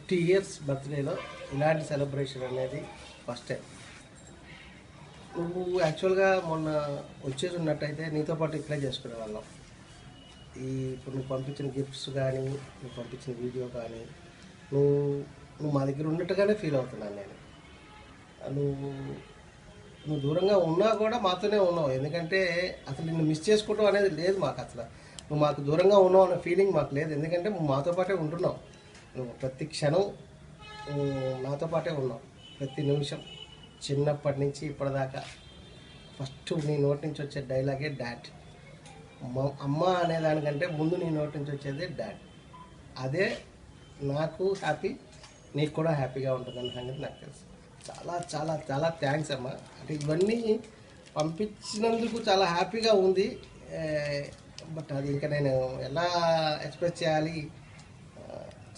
50 years బర్త్డేలో ఇలాంటి celebration అనేది first time. నువ్వు యాక్చువల్గా మొన్న వచ్చేసి ఉన్నట్టయితే నీతో పాటు ఇక్కడే చేసుకునే వాళ్ళం. ఇప్పుడు నువ్వు పంపించిన గిఫ్ట్స్ కానీ, నువ్వు పంపించిన వీడియో కానీ, నువ్వు నువ్వు మా దగ్గర ఉన్నట్టుగానే ఫీల్ అవుతున్నాను నేను. నువ్వు నువ్వు దూరంగా ఉన్నా కూడా మాతోనే ఉన్నావు. ఎందుకంటే అసలు నిన్ను మిస్ చేసుకోవడం అనేది లేదు మాకు. అసలు నువ్వు మాకు దూరంగా ఉన్నావు అనే ఫీలింగ్ మాకు లేదు. ఎందుకంటే నువ్వు మాతో పాటే ఉంటున్నావు. నువ్వు ప్రతి క్షణం నాతో పాటే ఉన్నావు. ప్రతి నిమిషం చిన్నప్పటి నుంచి ఇప్పటిదాకా ఫస్ట్ నీ నోటి నుంచి వచ్చే డైలాగే డాడ్. అమ్మ అనేదానికంటే ముందు నీ నోటి నుంచి వచ్చేది డాడ్. అదే నాకు హ్యాపీ, నీకు కూడా హ్యాపీగా ఉంటుందన్న సంగతి నాకు తెలుసు. చాలా చాలా చాలా థ్యాంక్స్ అమ్మ. అంటే ఇవన్నీ పంపించినందుకు చాలా హ్యాపీగా ఉంది. బట్ అది ఇంకా నేను ఎలా ఎక్స్ప్రెస్ చేయాలి,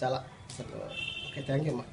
చాలా అసలు. ఓకే, థ్యాంక్ యూ అమ్మా.